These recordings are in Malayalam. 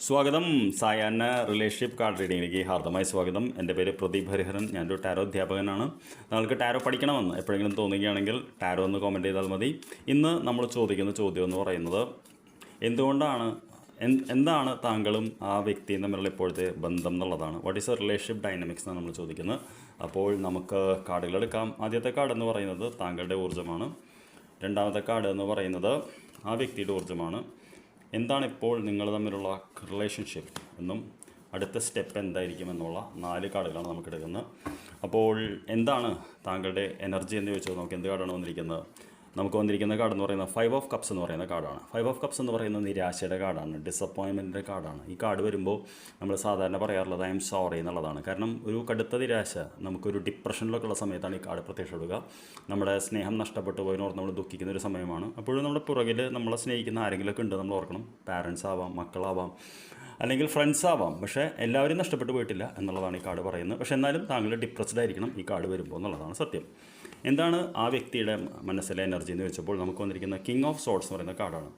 സ്വാഗതം സായാഹ്ന റിലേഷൻഷിപ്പ് കാർഡ് റീഡിങ്ങിലേക്ക് ഹാർദമായ സ്വാഗതം. എൻ്റെ പേര് പ്രദീപ് ഹരിഹരൻ. ഞാനൊരു ടാരോ അധ്യാപകനാണ്. നിങ്ങൾക്ക് ടാരോ പഠിക്കണമെന്ന് എപ്പോഴെങ്കിലും തോന്നുകയാണെങ്കിൽ ടാരോ ഒന്ന് കമൻറ്റ് ചെയ്താൽ മതി. ഇന്ന് നമ്മൾ ചോദിക്കുന്ന ചോദ്യം എന്ന് പറയുന്നത്, എന്താണ് താങ്കളും ആ വ്യക്തിയും തമ്മിലുള്ള ഇപ്പോഴത്തെ ബന്ധം എന്നുള്ളതാണ്. What is A relationship dynamics എന്നാണ് നമ്മൾ ചോദിക്കുന്നത്. അപ്പോൾ നമുക്ക് കാർഡുകൾ എടുക്കാം. ആദ്യത്തെ കാർഡ് എന്ന് പറയുന്നത് താങ്കളുടെ ഊർജ്ജമാണ്. രണ്ടാമത്തെ കാർഡ് എന്ന് പറയുന്നത് ആ വ്യക്തിയുടെ ഊർജ്ജമാണ്. എന്താണ് ഇപ്പോൾ നിങ്ങൾ തമ്മിലുള്ള റിലേഷൻഷിപ്പ് എന്നും അടുത്ത സ്റ്റെപ്പ് എന്തായിരിക്കും എന്നുള്ള 4 കാർഡുകളാണ് നമുക്ക് എടുക്കുന്നത്. അപ്പോൾ എന്താണ് താങ്കളുടെ എനർജി എന്ന് ചോദിച്ചാൽ നമുക്ക് എന്ത് കാർഡാണ് വന്നിരിക്കുന്നത്? നമുക്ക് വന്നിരിക്കുന്ന കാർഡ് എന്ന് പറയുന്നത് 5 ഓഫ് കപ്സ് എന്ന് പറയുന്ന കാർഡാണ്. 5 ഓഫ് കപ്സ് എന്ന് പറയുന്നത് നിരാശയുടെ കാർഡാണ്, ഡിസപ്പോയിൻമെൻറ്റിൻ്റെ കാർഡാണ്. ഈ കാർഡ് വരുമ്പോൾ നമ്മൾ സാധാരണ പറയാറുള്ളത് ഐ എം സോറി എന്നുള്ളതാണ്. കാരണം ഒരു കടുത്ത നിരാശ, നമുക്കൊരു ഡിപ്രഷനിലൊക്കെ ഉള്ള സമയത്താണ് ഈ കാർഡ് പ്രത്യക്ഷപ്പെടുക. നമ്മുടെ സ്നേഹം നഷ്ടപ്പെട്ടു പോയതിനോർത്ത് നമ്മൾ ദുഃഖിക്കുന്ന ഒരു സമയമാണ്. അപ്പോഴും നമ്മുടെ പുറകിൽ നമ്മളെ സ്നേഹിക്കുന്ന ആരെങ്കിലുമൊക്കെ ഉണ്ട് നമ്മൾ ഓർക്കണം. പാരൻസ് ആവാം, മക്കളാവാം, അല്ലെങ്കിൽ ഫ്രണ്ട്സ് ആവാം. പക്ഷേ എല്ലാവരും നഷ്ടപ്പെട്ടു പോയിട്ടില്ല എന്നുള്ളതാണ് ഈ കാർഡ് പറയുന്നത്. പക്ഷേ എന്നാലും താങ്കൾ ഡിപ്രസ്ഡ് ആയിരിക്കണം ഈ കാർഡ് വരുമ്പോൾ എന്നുള്ളതാണ് സത്യം. എന്താണ് ആ വ്യക്തിയുടെ മനസ്സിലെ എനർജി എന്ന് വെച്ചപ്പോൾ നമുക്ക് വന്നിരിക്കുന്ന കിങ് ഓഫ് സോർട്സ് എന്ന് പറയുന്ന കാർഡാണ്.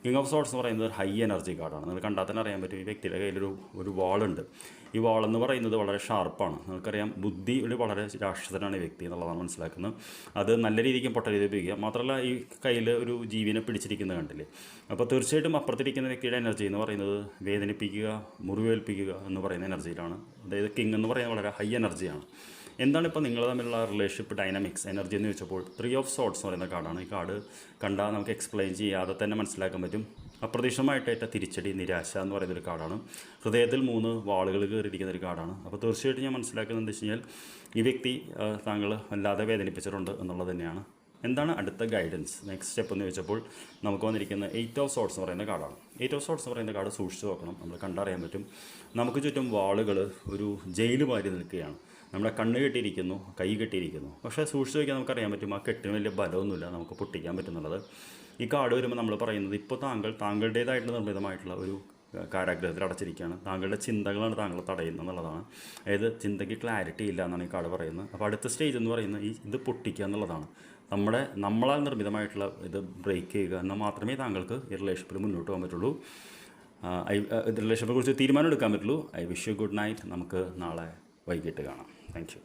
കിങ് ഓഫ് സോർട്സ് എന്ന് പറയുന്നത് ഹൈ എനർജി കാർഡാണ്. നിങ്ങൾ കണ്ടാൽ തന്നെ അറിയാൻ പറ്റും ഈ വ്യക്തിയുടെ കയ്യിലൊരു വാളുണ്ട്. ഈ വാളെന്ന് പറയുന്നത് വളരെ ഷാർപ്പാണ്. നമുക്കറിയാം ബുദ്ധിയിൽ വളരെ രാക്ഷസനാണ് ഈ വ്യക്തി എന്നുള്ളതാണ് മനസ്സിലാക്കുന്നത്. അത് നല്ല രീതിക്ക് പൊട്ട രീതിയിൽ ഉപയോഗിക്കുക. മാത്രമല്ല ഈ കയ്യിൽ ഒരു ജീവനെ പിടിച്ചിരിക്കുന്നത് കണ്ടില്ലേ. അപ്പോൾ തീർച്ചയായിട്ടും അപ്പുറത്തിരിക്കുന്ന വ്യക്തിയുടെ എനർജി എന്ന് പറയുന്നത് വേദനിപ്പിക്കുക, മുറിവേൽപ്പിക്കുക എന്ന് പറയുന്ന എനർജിയിലാണ്. അതായത് കിങ് എന്ന് പറയുന്നത് വളരെ ഹൈ എനർജിയാണ്. എന്താണ് ഇപ്പോൾ നിങ്ങൾ തമ്മിലുള്ള റിലേഷൻഷിപ്പ് ഡൈനാമിക്സ് എനർജി എന്ന് ചോദിച്ചപ്പോൾ 3 ഓഫ് സോർട്സ് എന്ന് പറയുന്ന കാർഡാണ്. ഈ കാർഡ് കണ്ടാൽ നമുക്ക് എക്സ്പ്ലെയിൻ ചെയ്യാതെ തന്നെ മനസ്സിലാക്കാൻ പറ്റും. അപ്രതീക്ഷിതമായിട്ടേറ്റ തിരിച്ചടി, നിരാശ എന്ന് പറയുന്നൊരു കാർഡാണ്. ഹൃദയത്തിൽ 3 വാളുകൾ കയറിയിരിക്കുന്ന ഒരു കാർഡാണ്. അപ്പോൾ തീർച്ചയായിട്ടും ഞാൻ മനസ്സിലാക്കുന്നത് എന്താ വെച്ച് കഴിഞ്ഞാൽ ഈ വ്യക്തി താങ്കൾ വല്ലാതെ വേദനിപ്പിച്ചിട്ടുണ്ട് എന്നുള്ളത് തന്നെയാണ്. എന്താണ് അടുത്ത ഗൈഡൻസ്, നെക്സ്റ്റ് സ്റ്റെപ്പ് എന്ന് ചോദിച്ചപ്പോൾ നമുക്ക് വന്നിരിക്കുന്ന 8 ഓഫ് സോർട്സ് എന്ന് പറയുന്ന കാർഡാണ്. 8 ഓഫ് സോർട്സ് എന്ന് പറയുന്ന കാർഡ് സൂക്ഷിച്ച് നോക്കണം. നമ്മൾ കണ്ടറിയാൻ പറ്റും. നമുക്ക് ചുറ്റും വാളുകൾ ഒരു ജയിൽ മാറി നിൽക്കുകയാണ്. നമ്മുടെ കണ്ണ് കെട്ടിയിരിക്കുന്നു, കൈ കെട്ടിയിരിക്കുന്നു. പക്ഷേ സൂക്ഷിച്ച് നോക്കിയാൽ നമുക്കറിയാൻ പറ്റും ആ കെട്ടിന് വലിയ ബലമൊന്നുമില്ല, നമുക്ക് പൊട്ടിക്കാൻ പറ്റുന്നുള്ളത്. ഈ കാർഡ് വരുമ്പോൾ നമ്മൾ പറയുന്നത് ഇപ്പോൾ താങ്കളുടേതായിട്ട് നിർമ്മിതമായിട്ടുള്ള ഒരു കാരാഗ്രഹത്തിൽ അടച്ചിരിക്കുകയാണ്. താങ്കളുടെ ചിന്തകളാണ് താങ്കളെ തടയുന്നത് എന്നുള്ളതാണ്. അതായത് ചിന്തയ്ക്ക് ക്ലാരിറ്റി ഇല്ല എന്നാണ് ഈ കാർഡ് പറയുന്നത്. അപ്പോൾ അടുത്ത സ്റ്റേജ് എന്ന് പറയുന്നത് ഇത് പൊട്ടിക്കുക എന്നുള്ളതാണ്. നമ്മളാൽ നിർമ്മിതമായിട്ടുള്ള ഇത് ബ്രേക്ക് ചെയ്യുക എന്നാൽ മാത്രമേ താങ്കൾക്ക് ഈ റിലേഷൻഷിപ്പിൽ മുന്നോട്ട് പോകാൻ പറ്റുള്ളൂ. റിലേഷൻഷിപ്പിനെ കുറിച്ച് തീരുമാനം എടുക്കാൻ പറ്റുള്ളൂ. I wish you good night. നമുക്ക് നാളെ വൈകിട്ട് കാണാം. Thank you.